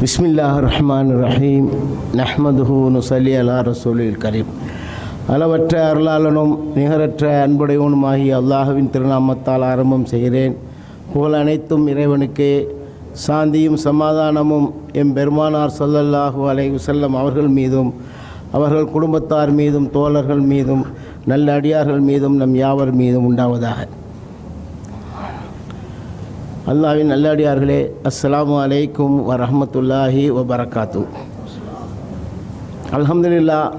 பிஸ்மில்லாஹிர் ரஹ்மானிர் ரஹீம். நஹ்மதுஹு நுஸல்லி அலா ரசூலில் கரீம். அளவற்ற அருளாளனும் நிகரற்ற அன்புடையவனுமாகிய அல்லாஹ்வின் திருநாமத்தால் ஆரம்பம் செய்கிறேன். புகழ் அனைத்தும் இறைவனுக்கே. சாந்தியும் சமாதானமும் எம்பெருமானார் ஸல்லல்லாஹு அலைஹி வஸல்லம் அவர்கள் மீதும் அவர்கள் குடும்பத்தார் மீதும் தோழர்கள் மீதும் நல்ல அடியார்கள் மீதும் நம் யாவர் மீதும் உண்டாவதாக. அல்லாஹ்வின் நல்லடியார்களே, அஸ்ஸலாமு அலைக்கும் வரஹ்மத்துல்லாஹி வபரகாத்து. அல்ஹம்துலில்லாஹ்,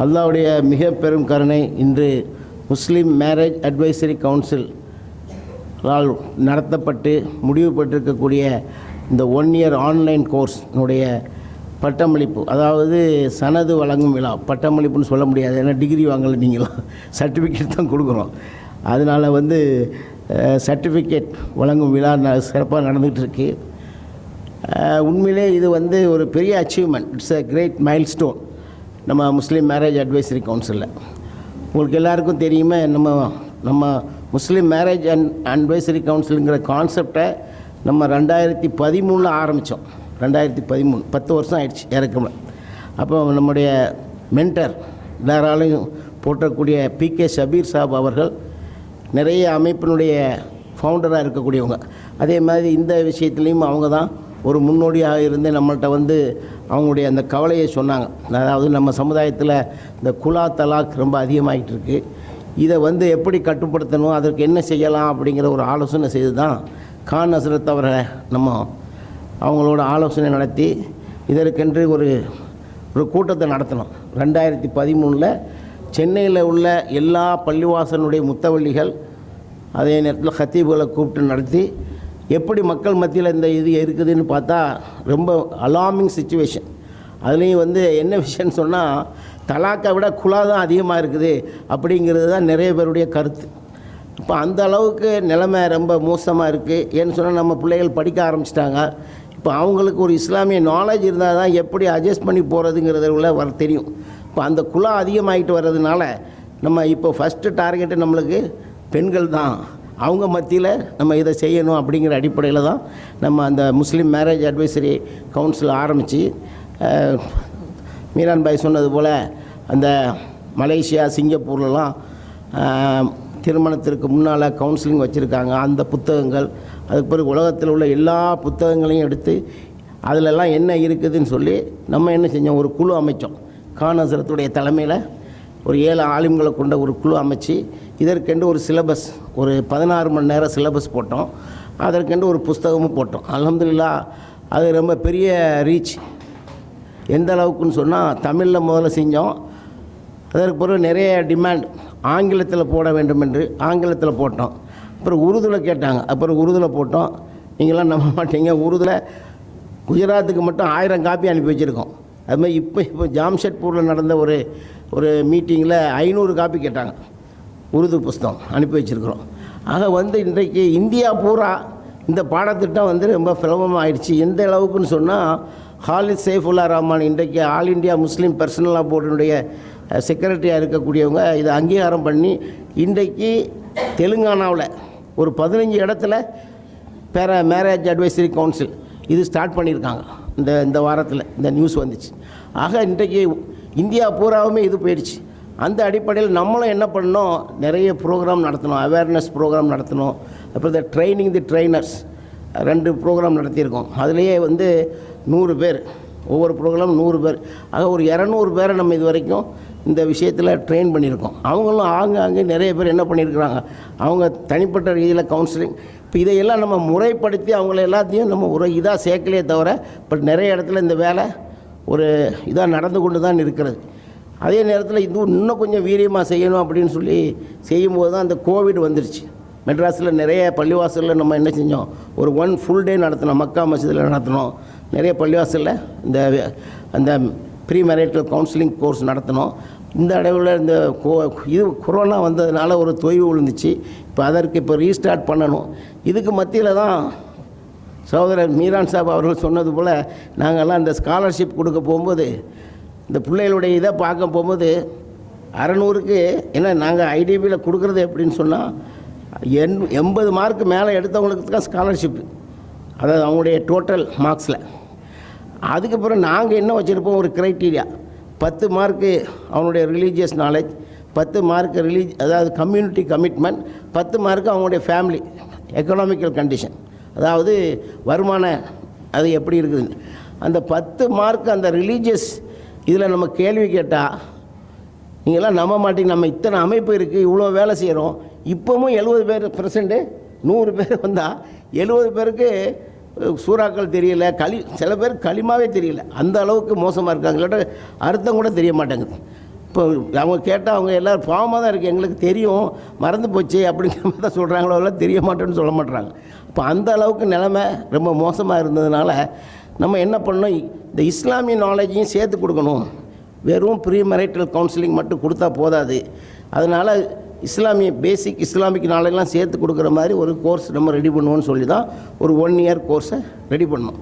அல்லாஹ்வுடைய மிக பெரும் கருணை, இன்று முஸ்லீம் மேரேஜ் அட்வைசரி கவுன்சில் நடத்தப்பட்டு முடிவு பெற்றிருக்கக்கூடிய இந்த 1 இயர் ஆன்லைன் கோர்ஸ்னுடைய பட்டமளிப்பு, அதாவது சனது வழங்கும் விழா. பட்டமளிப்புன்னு சொல்ல முடியாது, ஏன்னா டிகிரி வாங்கலை, நீங்களாம் சர்டிஃபிகேட் தான் கொடுக்குறோம். அதனால் சர்டிஃபிகேட் வழங்கும் விழா சிறப்பாக நடந்துகிட்ருக்கு. உண்மையிலே இது ஒரு பெரிய achievement. It's a great milestone நம்ம முஸ்லீம் மேரேஜ் அட்வைசரி கவுன்சிலில். உங்களுக்கு எல்லாருக்கும் தெரியுமே, நம்ம முஸ்லீம் மேரேஜ் அட்வைசரி கவுன்சிலுங்கிற கான்செப்டை நம்ம 2013 ஆரம்பித்தோம். 2013, 10 வருஷம் ஆயிடுச்சு ஏறக்குமே. அப்போ நம்முடைய மென்டர் எல்லாராலையும் போற்றக்கூடிய PK ஷபீர் சாப் அவர்கள் நிறைய அமைப்பினுடைய ஃபவுண்டராக இருக்கக்கூடியவங்க. அதே மாதிரி இந்த விஷயத்துலேயும் அவங்க தான் ஒரு முன்னோடியாக இருந்து நம்மள்கிட்ட அவங்களுடைய அந்த கவலையை சொன்னாங்க. அதாவது நம்ம சமுதாயத்தில் இந்த குலா தலாக் ரொம்ப அதிகமாகிட்டு இருக்குது. இதை எப்படி கட்டுப்படுத்தணும், அதற்கு என்ன செய்யலாம் அப்படிங்கிற ஒரு ஆலோசனை செய்து தான் கான் ஹஸ்ரத் அவரை அவங்களோட ஆலோசனை நடத்தி இதற்கென்று ஒரு கூட்டத்தை நடத்தினோம். 2013 சென்னையில் உள்ள எல்லா பள்ளிவாசனுடைய முத்தவள்ளிகள், அதே நேரத்தில் ஹத்தீபுகளை கூப்பிட்டு நடத்தி எப்படி மக்கள் மத்தியில் இந்த இது இருக்குதுன்னு பார்த்தா ரொம்ப அலார்மிங் சிச்சுவேஷன். அதுலேயும் என்ன விஷயம்னு சொன்னால், தலாக்கை விட குலா தான் அதிகமாக இருக்குது அப்படிங்கிறது தான் நிறைய பேருடைய கருத்து. இப்போ அந்த அளவுக்கு நிலைமை ரொம்ப மோசமாக இருக்குது. ஏன்னு சொன்னால், நம்ம பிள்ளைகள் படிக்க ஆரம்பிச்சிட்டாங்க. இப்போ அவங்களுக்கு ஒரு இஸ்லாமிய நாலேஜ் இருந்தால் தான் எப்படி அட்ஜஸ்ட் பண்ணி போகிறதுங்கிறத உள்ள தெரியும். இப்போ அந்த குலா அதிகமாகிட்டு வர்றதுனால நம்ம இப்போ ஃபஸ்ட்டு டார்கெட்டு நம்மளுக்கு பெண்கள் தான். அவங்க மத்தியில் நம்ம இதை செய்யணும் அப்படிங்கிற அடிப்படையில் தான் நம்ம அந்த முஸ்லீம் மேரேஜ் அட்வைசரி கவுன்சில் ஆரம்பித்து, மீரான் பாய் சொன்னது போல் அந்த மலேசியா, சிங்கப்பூர்லலாம் திருமணத்திற்கு முன்னால் கவுன்சிலிங் வச்சுருக்காங்க. அந்த புத்தகங்கள், அதுக்கு பிறகு உலகத்தில் உள்ள எல்லா புத்தகங்களையும் எடுத்து அதிலெல்லாம் என்ன இருக்குதுன்னு சொல்லி நம்ம என்ன செஞ்சோம், ஒரு குழு அமைச்சோம். கான் ஹஸ்ரத்துடைய தலைமையில் ஒரு 7 ஆலிம்களை கொண்ட ஒரு குழு அமைச்சு இதற்கென்று ஒரு சிலபஸ், ஒரு 16 மணி நேரம் சிலபஸ் போட்டோம். அதற்கென்று ஒரு புஸ்தகமும் போட்டோம். அல்ஹம்துலில்லாஹ், அது ரொம்ப பெரிய ரீச். எந்த அளவுக்குன்னு சொன்னால், தமிழில் முதல்ல செஞ்சோம். அதற்கு பிறகு நிறைய டிமாண்ட், ஆங்கிலத்தில் போட வேண்டும் என்று ஆங்கிலத்தில் போட்டோம். அப்புறம் உருதுவில் கேட்டாங்க, அப்புறம் உருதுவில் போட்டோம். நீங்களாம் நம்ப மாட்டீங்க, உருதுவில் குஜராத்துக்கு மட்டும் 1000 காப்பி அனுப்பி வச்சுருக்கோம். அதுமாதிரி இப்போ ஜாம்ஷெட்பூரில் நடந்த ஒரு மீட்டிங்கில் 500 காப்பி கேட்டாங்க, உருது புஸ்தகம் அனுப்பி வச்சுருக்குறோம். ஆக இன்றைக்கு இந்தியா பூரா இந்த பாடத்திட்டம் ரொம்ப சுலபமாக ஆயிடுச்சு. எந்த அளவுக்குன்னு சொன்னால், ஹாலித் சைஃபுல்லா ரஹ்மான் இன்றைக்கு All India Muslim Personal Law போர்டினுடைய செக்ரட்டரியாக இருக்கக்கூடியவங்க இதை அங்கீகாரம் பண்ணி இன்றைக்கு தெலுங்கானாவில் ஒரு 15 இடத்துல மேரேஜ் அட்வைசரி கவுன்சில் இது ஸ்டார்ட் பண்ணியிருக்காங்க. இந்த வாரத்தில் இந்த நியூஸ் வந்துச்சு. ஆக இன்றைக்கு இந்தியா பூராவுமே இது போயிடுச்சு. அந்த அடிப்படையில் நம்மளும் என்ன பண்ணோம், நிறைய ப்ரோக்ராம் நடத்தணும், அவேர்னஸ் ப்ரோக்ராம் நடத்தணும். அப்புறம் இந்த ட்ரைனிங் தி ட்ரைனர்ஸ் 2 ப்ரோக்ராம் நடத்தியிருக்கோம். அதுலேயே 100 பேர், ஒவ்வொரு ப்ரோக்ராம் 100 பேர். ஆக ஒரு 200 பேரை நம்ம இது வரைக்கும் இந்த விஷயத்தில் ட்ரெயின் பண்ணியிருக்கோம். அவங்களும் ஆங்காங்கே நிறைய பேர் என்ன பண்ணியிருக்கிறாங்க, அவங்க தனிப்பட்ட ரீதியில் கவுன்சிலிங். இப்போ இதையெல்லாம் நம்ம முறைப்படுத்தி அவங்கள எல்லாத்தையும் நம்ம ஒரு இதாக சேர்க்கலையே தவிர, பட் நிறைய இடத்துல இந்த வேலை ஒரு இதாக நடந்து கொண்டு தான் இருக்கிறது. அதே நேரத்தில் இன்னும் கொஞ்சம் வீரியமாக செய்யணும் அப்படின்னு சொல்லி செய்யும்போது தான் அந்த கோவிட் வந்துருச்சு. மெட்ராஸில் நிறைய பள்ளிவாசலில் நம்ம என்ன செஞ்சோம், ஒரு 1 ஃபுல் டே நடத்தினோம். மக்கா மஸ்ஜிதில் நடத்தினோம். நிறைய பள்ளிவாசலில் அந்த ப்ரீ மேரிட்டல் கவுன்சிலிங் கோர்ஸ் நடத்தினோம். இந்த அளவில் இது கொரோனா வந்ததுனால ஒரு தொய்வு விழுந்துச்சு. இப்போ ரீஸ்டார்ட் பண்ணணும். இதுக்கு மத்தியில் தான் சகோதரர் மீரான் சாப் அவர்கள் சொன்னது போல், நாங்கள்லாம் இந்த ஸ்காலர்ஷிப் கொடுக்க போகும்போது, இந்த பிள்ளைகளுடைய இதை பார்க்க போகும்போது 600க்கு ஏன்னா நாங்கள் IDBயில் கொடுக்குறது எப்படின்னு சொன்னால், 80 மார்க்கு மேலே எடுத்தவங்களுக்கு தான் ஸ்காலர்ஷிப்பு. அதாவது அவங்களுடைய டோட்டல் மார்க்ஸில் அதுக்கப்புறம் நாங்கள் என்ன வச்சுருப்போம், ஒரு க்ரைட்டீரியா 10 மார்க்கு அவனுடைய ரிலீஜியஸ் நாலேஜ், 10 மார்க்கு அதாவது கம்யூனிட்டி கமிட்மெண்ட், 10 மார்க்கு அவங்களுடைய ஃபேமிலி எக்கனாமிக்கல் கண்டிஷன், அதாவது வருமான அது எப்படி இருக்குது. அந்த 10 மார்க் அந்த ரிலீஜியஸ் இதில் நம்ம கேள்வி கேட்டால் நீங்களாம் நம்ப மாட்டீங்க. நம்ம இத்தனை அமைப்பு இருக்குது, இவ்வளோ வேலை செய்கிறோம், இப்போவும் 70% 100 பேர் வந்தால் 70 பேருக்கு சூறாக்கள் தெரியல, சில பேர் களிமாவே தெரியல, அந்த அளவுக்கு மோசமாக இருக்காங்க. இல்லாட்ட அர்த்தம் கூட தெரிய மாட்டேங்குது. இப்போ அவங்க கேட்டால் அவங்க எல்லோரும் பாவமாக தான் இருக்குது, எங்களுக்கு தெரியும் மறந்து போச்சு அப்படிங்கிற மாதிரி தான் சொல்கிறாங்களோ, எல்லாம் தெரிய மாட்டேன்னு சொல்ல மாட்டுறாங்க. இப்போ அந்த அளவுக்கு நிலைமை ரொம்ப மோசமாக இருந்ததுனால நம்ம என்ன பண்ணோம், இந்த இஸ்லாமிய நாலேஜையும் சேர்த்து கொடுக்கணும். வெறும் ப்ரீ மேரிட்டல் கவுன்சிலிங் மட்டும் கொடுத்தா போதாது. அதனால் பேசிக் இஸ்லாமிக் நாலேஜெலாம் சேர்த்து கொடுக்குற மாதிரி ஒரு கோர்ஸ் நம்ம ரெடி பண்ணுவோன்னு சொல்லி தான் ஒரு 1 இயர் கோர்ஸை ரெடி பண்ணோம்.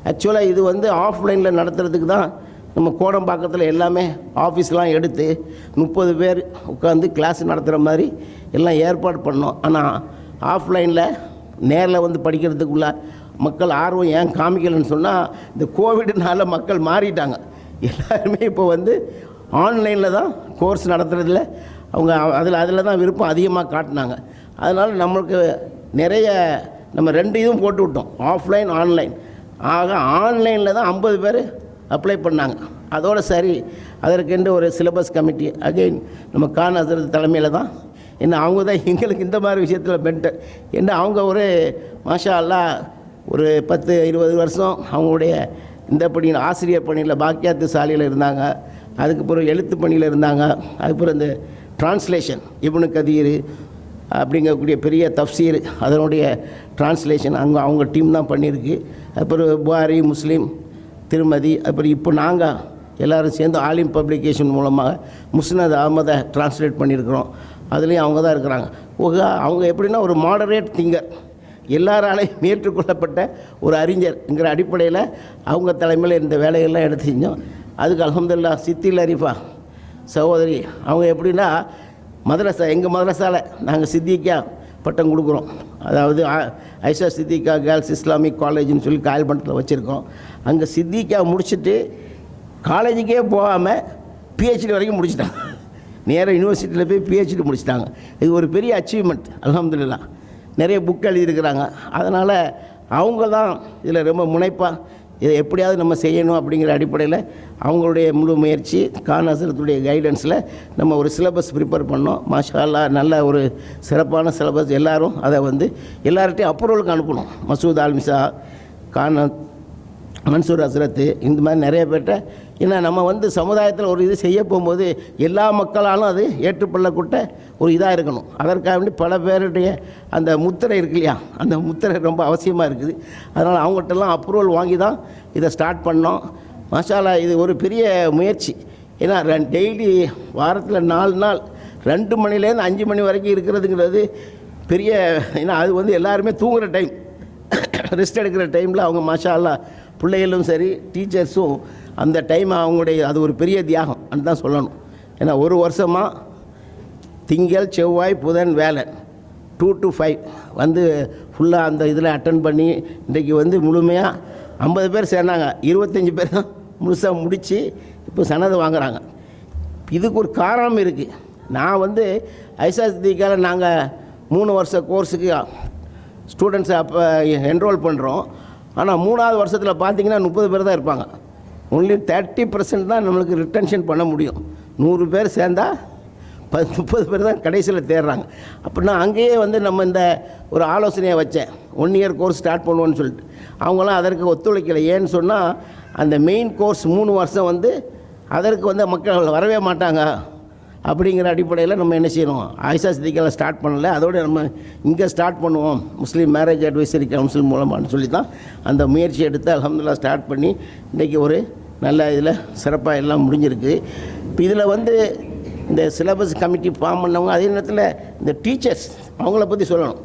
ஆக்சுவலாக இது வந்து ஆஃப்லைனில் நடத்துறதுக்கு தான் நம்ம கோடம்பாக்கத்தில் எல்லாமே ஆஃபீஸ்லாம் எடுத்து 30 பேர் உட்காந்து கிளாஸ் நடத்துகிற மாதிரி எல்லாம் ஏற்பாடு பண்ணோம். ஆனால் ஆஃப்லைனில் நேரில் வந்து படிக்கிறதுக்குள்ள மக்கள் ஆர்வம் ஏன் காமிக்கலைன்னு சொன்னால், இந்த கோவிட்னால மக்கள் மாறிட்டாங்க. எல்லாருமே இப்போ வந்து ஆன்லைனில் தான் கோர்ஸ் நடத்துகிறதுல அவங்க அதில் தான் விருப்பம் அதிகமாக காட்டினாங்க. அதனால் நம்மளுக்கு நிறைய நம்ம 2 இதுவும் போட்டு விட்டோம், ஆஃப்லைன் ஆன்லைன். ஆக ஆன்லைனில் தான் 50 பேர் அப்ளை பண்ணாங்க. அதோடு சரி, அதற்கென்று ஒரு சிலபஸ் கமிட்டி அகெயின் நம்ம கான் ஹசரத் தலைமையில் தான், என்ன அவங்க தான் எங்களுக்கு இந்த மாதிரி விஷயத்தில் பென்டர். என்ன அவங்க ஒரு மாஷா அல்லாஹ் ஒரு 10-20 வருஷம் அவங்களுடைய இந்த பணியில் ஆசிரியர் பணியில் பாக்கியாத்து சாலையில் இருந்தாங்க. அதுக்கப்புறம் எழுத்து பணியில் இருந்தாங்க. அதுக்கப்புறம் இந்த டிரான்ஸ்லேஷன் இப்னு கதீர் அப்படிங்கக்கூடிய பெரிய தஃப்சீர் அதனுடைய டிரான்ஸ்லேஷன் அவங்க டீம் தான் பண்ணியிருக்கு. அப்புறம் புகாரி, முஸ்லீம், திருமதி, அப்புறம் இப்போ நாங்கள் எல்லோரும் சேர்ந்து ஆலிம் பப்ளிகேஷன் மூலமாக முஸ்னத் அஹமதை டிரான்ஸ்லேட் பண்ணியிருக்கிறோம். அதுலேயும் அவங்க தான் இருக்கிறாங்க. அவங்க எப்படின்னா ஒரு மாடரேட் திங்கர், எல்லாராலையும் ஏற்றுக்கொள்ளப்பட்ட ஒரு அறிஞர்ங்கிற அடிப்படையில் அவங்க தலைமையில் இந்த வேலைகள்லாம் எடுத்து செஞ்சோம். அதுக்கு அல்ஹம்துலில்லாஹ் சித்தில் அரிஃபா சகோதரி அவங்க எப்படின்னா மதரசா, எங்கள் மதரசாவில் நாங்கள் சித்திகா பட்டம் கொடுக்குறோம். அதாவது ஐஷா சித்திகா கேர்ள்ஸ் இஸ்லாமிக் காலேஜ்னு சொல்லி காயல்பட்டில் வச்சுருக்கோம். அங்கே சித்திகா முடிச்சுட்டு காலேஜுக்கே போகாமல் பிஹெச்டி வரைக்கும் முடிச்சிட்டாங்க. நேராக யூனிவர்சிட்டியில் போய் பிஹெச்டி முடிச்சிட்டாங்க. இது ஒரு பெரிய அச்சீவ்மெண்ட் அல்ஹம்துலில்லாஹ். நிறைய புக் எழுதியிருக்கிறாங்க. அதனால் அவங்க தான் இதில் ரொம்ப முனைப்பாக இதை எப்படியாவது நம்ம செய்யணும் அப்படிங்கிற அடிப்படையில் அவங்களுடைய முழு முயற்சி, கான் ஹசரத்துடைய கைடன்ஸில் நம்ம ஒரு சிலபஸ் ப்ரிப்பேர் பண்ணோம். மாஷா அல்லாஹ் நல்ல ஒரு சிறப்பான சிலபஸ். எல்லோரும் அதை வந்து எல்லார்ட்டையும் அப்ரூவலுக்கு அனுப்பணும். மசூத் ஆல்மிசா, கான் மன்சூர் ஹசரத்து, இந்த மாதிரி நிறைய பேர்ட்ட. ஏன்னா நம்ம வந்து சமுதாயத்தில் ஒரு இது செய்ய போகும்போது எல்லா மக்களாலும் அது ஏற்றுக்கொள்ளக்கூட்ட ஒரு இதாக இருக்கணும். அதற்காக வேண்டி பல பேருடைய அந்த முத்திரை இருக்கு இல்லையா, அந்த முத்திரை ரொம்ப அவசியமாக இருக்குது. அதனால் அவங்ககிட்டலாம் அப்ரூவல் வாங்கி தான் இதை ஸ்டார்ட் பண்ணோம். மாஷா அல்லாஹ் இது ஒரு பெரிய முயற்சி. ஏன்னா டெய்லி வாரத்தில் 4 நாள் 2 மணிலேருந்து 5 மணி வரைக்கும் இருக்கிறதுங்கிறது பெரிய, ஏன்னா அது வந்து எல்லாருமே தூங்குகிற டைம், ரெஸ்ட் எடுக்கிற டைமில் அவங்க மாஷா அல்லாஹ் பிள்ளைகளும் சரி டீச்சர்ஸும் அந்த டைம் அவங்களுடைய அது ஒரு பெரிய தியாகம் தான் சொல்லணும். ஏன்னா ஒரு வருஷமாக திங்கள், செவ்வாய், புதன் வேலை 2 to 5 வந்து ஃபுல்லாக அந்த இதில் அட்டன் பண்ணி இன்றைக்கி வந்து முழுமையாக 50 பேர் சேர்ந்தாங்க. 25 பேர் தான் முழுசாக முடித்து இப்போ சனது வாங்குகிறாங்க. இதுக்கு ஒரு காரணம் இருக்குது. நான் வந்து ஐஷா சித்திகாவில் நாங்கள் 3 வருஷ கோர்ஸுக்கு ஸ்டூடெண்ட்ஸை அப்போ என்ரோல் பண்ணுறோம். ஆனால் 3ஆவது வருஷத்தில் பார்த்திங்கன்னா 30 பேர் தான் இருப்பாங்க. ஒன்லி 30% தான் நம்மளுக்கு ரிட்டன்ஷன் பண்ண முடியும். 100 பேர் சேர்ந்தால் 30 பேர் தான் கடைசியில் தேடுறாங்க. அப்படின்னா அங்கேயே வந்து நம்ம இந்த ஒரு ஆலோசனையை வச்சேன், 1 இயர் கோர்ஸ் ஸ்டார்ட் பண்ணுவோன்னு சொல்லிட்டு. அவங்களாம் அதற்கு ஒத்துழைக்கலை. ஏன்னு சொன்னால் அந்த மெயின் கோர்ஸ் 3 வருஷம் வந்து அதற்கு வந்து மக்கள் வரவே மாட்டாங்க. அப்படிங்கிற அடிப்படையில் நம்ம என்ன செய்யணும், ஆயிஷா சித்திகாவில் ஸ்டார்ட் பண்ணலை, அதோடு நம்ம இங்கே ஸ்டார்ட் பண்ணுவோம் முஸ்லீம் மேரேஜ் அட்வைசரி கவுன்சில் மூலமானு சொல்லி தான் அந்த முயற்சி எடுத்து அல்ஹம்துலில்லாஹ் ஸ்டார்ட் பண்ணி இன்றைக்கி ஒரு நல்ல இதில் சிறப்பாக எல்லாம் முடிஞ்சிருக்கு. இப்போ இதில் வந்து இந்த சிலபஸ் கமிட்டி ஃபார்ம் பண்ணவங்க, அதே நேரத்தில் இந்த டீச்சர்ஸ் அவங்கள பற்றி சொல்லணும்.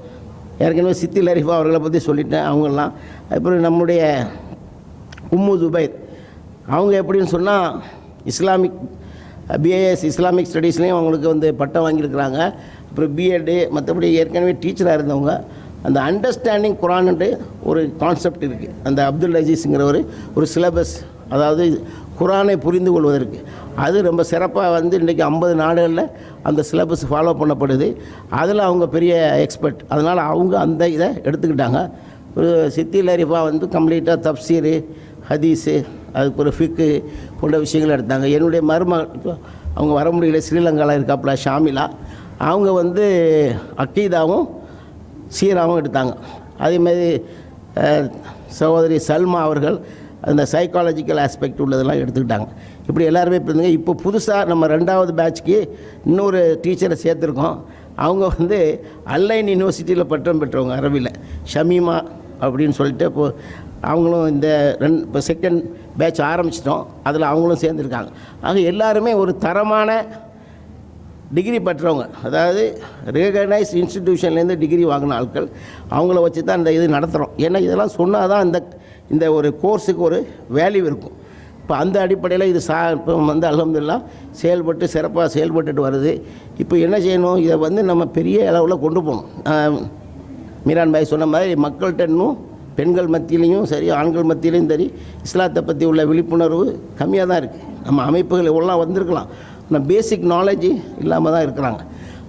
ஏற்கனவே சித்தில் அரிஃபா அவர்களை பற்றி சொல்லிட்டேன். அவங்கெல்லாம் அப்புறம் நம்முடைய உம்மு ஜுபைர் அவங்க எப்படின்னு சொன்னால் இஸ்லாமிக் பிஏஎஸ் இஸ்லாமிக் ஸ்டடீஸ்லேயும் அவங்களுக்கு வந்து பட்டம் வாங்கியிருக்கிறாங்க. அப்புறம் பிஎட்டு, மற்றபடி ஏற்கனவே டீச்சராக இருந்தவங்க. அந்த அண்டர்ஸ்டாண்டிங் குரான்ட்டு ஒரு கான்செப்ட் இருக்குது. அந்த அப்துல் அஜீஸுங்கிறவர் ஒரு சிலபஸ், அதாவது குரானை புரிந்து கொள்வதற்கு அது ரொம்ப சிறப்பாக வந்து இன்றைக்கி 50 நாடுகளில் அந்த சிலபஸ் ஃபாலோ பண்ணப்படுது. அதில் அவங்க பெரிய எக்ஸ்பர்ட். அதனால் அவங்க அந்த இதை எடுத்துக்கிட்டாங்க. ஒரு சித்தில் அரிஃபா வந்து கம்ப்ளீட்டாக தப்சீரு, ஹதீஸு, அதுக்கு ஒரு ஃபிக்கு போன்ற விஷயங்கள் எடுத்தாங்க. என்னுடைய மருமகள் அவங்க வர முடியல, ஸ்ரீலங்காவில் இருக்காப்புல ஷாமிலா, அவங்க வந்து அக்கீதாவும் சீராவும் எடுத்தாங்க. அதேமாதிரி சகோதரி சல்மா அவர்கள் அந்த சைக்காலஜிக்கல் ஆஸ்பெக்ட் உள்ளதெல்லாம் எடுத்துக்கிட்டாங்க. இப்படி எல்லாருமே இருந்துங்க. இப்போ புதுசாக நம்ம 2வது பேட்ச்க்கு இன்னொரு டீச்சரை சேர்த்துருக்கோம். அவங்க வந்து அல்லைன் யூனிவர்சிட்டியில் பட்டம் பெற்றவங்க, அரபியில் ஷமீமா அப்படின்னு சொல்லிட்டு இப்போது அவங்களும் இந்த இப்போ 2nd பேட்ச் ஆரம்பிச்சிட்டோம். அதில் அவங்களும் சேர்ந்துருக்காங்க. ஆக எல்லாருமே ஒரு தரமான டிகிரி பெற்றவங்க, அதாவது ரெகனைஸ் இன்ஸ்டிடியூஷன்லேருந்து டிகிரி வாங்கின ஆட்கள். அவங்கள வச்சு தான் இந்த இது நடத்துகிறோம். ஏன்னா இதெல்லாம் சொன்னால் தான் இந்த ஒரு கோர்ஸுக்கு ஒரு வேல்யூ இருக்கும். இப்போ அந்த அடிப்படையில் இது இப்போ வந்து அல்ஹம்துலில்லாஹ் செயல்பட்டு சிறப்பாக செயல்பட்டுட்டு வருது. இப்போ என்ன செய்யணும், இதை வந்து நம்ம பெரிய அளவில் கொண்டு போகணும். மீரான் பாய் சொன்ன மாதிரி மக்கள்கிட்ட இன்னும் பெண்கள் மத்தியிலையும் சரி, ஆண்கள் மத்தியிலையும் சரி, இஸ்லாத்தை பற்றி உள்ள விழிப்புணர்வு கம்மியாக தான் இருக்குது. நம்ம அமைப்புகள் எவ்வளோ வந்திருக்கலாம், ஆனால் பேசிக் நாலேஜ் இல்லாமல் தான் இருக்கிறாங்க.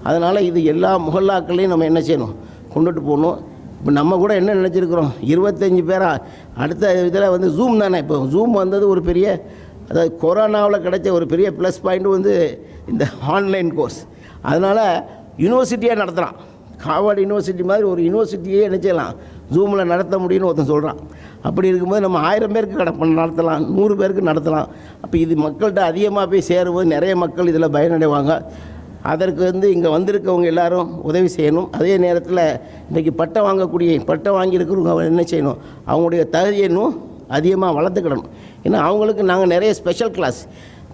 அதனால் இது எல்லா முகல்லாக்களையும் நம்ம என்ன செய்யணும், கொண்டுட்டு போகணும். இப்போ நம்ம கூட என்ன நினச்சிருக்கிறோம், 25 பேரா அடுத்த இதில் வந்து ஜூம் தானே. இப்போ ஜூம் வந்தது ஒரு பெரிய, அதாவது கொரோனாவில் கிடைச்ச ஒரு பெரிய ப்ளஸ் பாயிண்ட் வந்து இந்த ஆன்லைன் கோர்ஸ். அதனால் யூனிவர்சிட்டியாக நடத்துகிறான். ஹார்வர்ட் யூனிவர்சிட்டி மாதிரி ஒரு யூனிவர்சிட்டியே என்ன செய்யலாம், ஜூமில் நடத்த முடியும்னு ஒருத்தன் சொல்கிறான். அப்படி இருக்கும்போது நம்ம 1000 பேருக்கு நடத்தலாம், 100 பேருக்கு நடத்தலாம். அப்போ இது மக்கள்கிட்ட அதிகமாக போய் சேரும்போது நிறைய மக்கள் இதில் பயனடைவாங்க. அதற்கு வந்து இங்கே வந்திருக்கவங்க எல்லாரும் உதவி செய்யணும். அதே நேரத்தில் இன்றைக்கி பட்டம் வாங்கியிருக்கிறவங்க என்ன செய்யணும், அவங்களுடைய தகுதியை இன்னும் அதிகமாக வளர்த்துக்கிடணும். ஏன்னா அவங்களுக்கு நாங்கள் நிறைய ஸ்பெஷல் கிளாஸ்.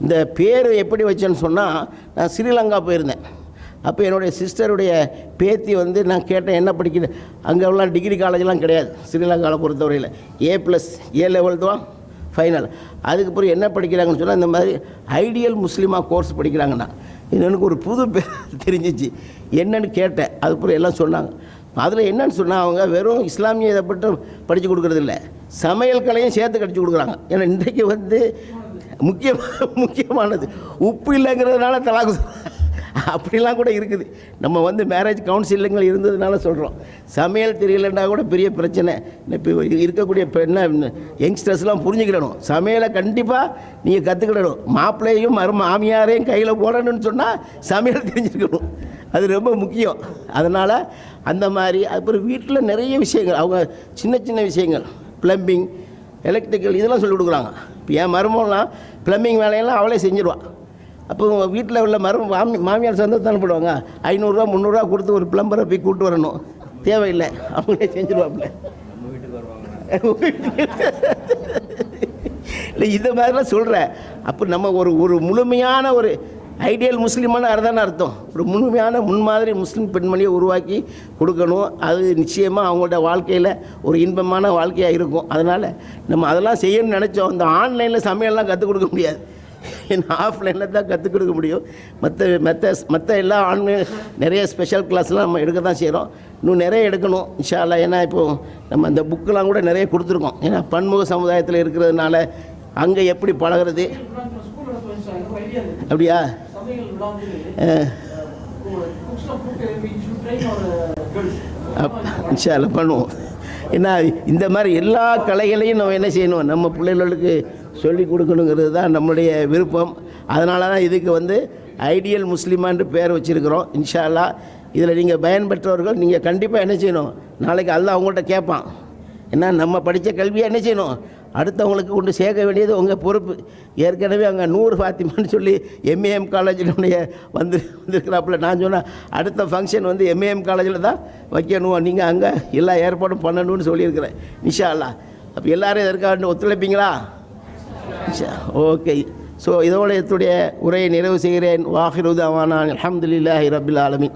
இந்த பேர் எப்படி வச்சேன்னு சொன்னால், நான் ஸ்ரீலங்கா போயிருந்தேன். அப்போ என்னுடைய சிஸ்டருடைய பேத்தி வந்து நான் கேட்டேன் என்ன படிக்குது. அங்கே உள்ள டிகிரி காலேஜெலாம் கிடையாது ஸ்ரீலங்காவில் பொறுத்தவரையில். A லெவல் தான் ஃபைனல். அதுக்கப்புறம் என்ன படிக்கிறாங்கன்னு சொன்னால், இந்த மாதிரி ஐடியல் முஸ்லீமாக கோர்ஸ் படிக்கிறாங்கண்ணா. இது எனக்கு ஒரு புது பேர் தெரிஞ்சிச்சு. என்னன்னு கேட்டேன். அதுக்கப்புறம் எல்லாம் சொன்னாங்க. அதில் என்னன்னு சொன்னால், அவங்க வெறும் இஸ்லாமிய இதை மட்டும் படித்து கொடுக்குறதில்ல, சமையல் கலையும் சேர்த்து கடிச்சு கொடுக்குறாங்க. ஏன்னா இன்றைக்கு வந்து முக்கியமானது உப்பு இல்லைங்கிறதுனால தலாக்கு அப்படிலாம் கூட இருக்குது. நம்ம வந்து மேரேஜ் கவுன்சிலிங்கள் இருந்ததுனால சொல்கிறோம். சமையல் தெரியலன்னா கூட பெரிய பிரச்சனை. இப்போ இருக்கக்கூடிய என்ன யங்ஸ்டர்ஸ்லாம் புரிஞ்சுக்கிடணும், சமையலை கண்டிப்பாக நீங்கள் கற்றுக்கிடணும். மாப்பிள்ளையும் மாமியாரையும் கையில் போடணும்னு சொன்னால் சமையல் தெரிஞ்சுக்கணும். அது ரொம்ப முக்கியம். அதனால் அந்த மாதிரி அப்புறம் வீட்டில் நிறைய விஷயங்கள், அவங்க சின்ன விஷயங்கள், ப்ளம்பிங், எலக்ட்ரிக்கல் இதெல்லாம் சொல்லிக் கொடுக்குறாங்க. இப்போ என் மருமகள்லாம் ப்ளம்பிங் வேலையெல்லாம் அவளே செஞ்சுருவாள். அப்போ வீட்டில் உள்ள மாமியார் சந்தோஷம் போடுவாங்க. 500 300 கொடுத்து ஒரு பிளம்பரை போய் கூப்பிட்டு வரணும், தேவையில்லை, அவங்களே செஞ்சுருவாப்புல. இல்லை இந்த மாதிரிலாம் சொல்கிறேன். அப்போ நம்ம ஒரு முழுமையான ஒரு ஐடியல் முஸ்லீமான அதுதானே அர்த்தம். ஒரு முழுமையான முன்மாதிரி முஸ்லீம் பெண்மணியை உருவாக்கி கொடுக்கணும். அது நிச்சயமாக அவங்களோட வாழ்க்கையில் ஒரு இன்பமான வாழ்க்கையாக இருக்கும். அதனால் நம்ம அதெல்லாம் செய்யணும்னு நினச்சோம். இந்த ஆன்லைனில் சமையல்லாம் கற்றுக் கொடுக்க முடியாது, ஆஃப்லைனில் தான் கற்றுக் கொடுக்க முடியும். மற்ற எல்லா ஆன்லைன் நிறைய ஸ்பெஷல் கிளாஸ்லாம் நம்ம எடுக்க தான் செய்கிறோம். இன்னும் நிறைய எடுக்கணும் இன்ஷா அல்லாஹ். ஏன்னா இப்போது நம்ம இந்த புக்கெலாம் கூட நிறைய கொடுத்துருக்கோம். ஏன்னா பன்முக சமுதாயத்தில் இருக்கிறதுனால அங்கே எப்படி பழகிறது. அப்படியா? இன்ஷா அல்லாஹ் பண்ணுவோம். ஏன்னா இந்த மாதிரி எல்லா கலைகளையும் நம்ம என்ன செய்யணும், நம்ம பிள்ளைகளுக்கு சொல்லி கொடுக்கணுங்கிறது தான் நம்முடைய விருப்பம். அதனால தான் இதுக்கு வந்து ஐடியல் முஸ்லீமான்னு பேர் வச்சுருக்கிறோம். இன்ஷா அல்லாஹ் இதில் நீங்கள் பயன்பெற்றவர்கள் நீங்கள் கண்டிப்பாக என்ன செய்யணும், நாளைக்கு அல்லாஹ் அவங்கள்ட்ட கேட்பான். ஏன்னா நம்ம படித்த கல்வியை என்ன செய்யணும், அடுத்தவங்களுக்கு கொண்டு சேர்க்க வேண்டியது உங்கள் பொறுப்பு. ஏற்கனவே அங்கே நூறு ஃபாத்திமான்னு சொல்லி எம்ஏஎம் காலேஜினுடைய வந்திருக்கிறாப்புல. நான் சொன்னேன் அடுத்த ஃபங்க்ஷன் வந்து எம்ஏஎம் காலேஜில் தான் வைக்கணும், நீங்கள் அங்கே எல்லா ஏற்பாடும் பண்ணணும்னு சொல்லியிருக்கிறேன். இன்ஷா அல்லாஹ். அப்போ எல்லோரும் இதற்காக ஒத்துழைப்பீங்களா? ஓகே. ஸோ இதோட என்னுடைய உரையை நிறைவு செய்கிறேன். வாஹிரு தஅவானா அல்ஹம்துலில்லாஹி ரப்பில் ஆலமீன்.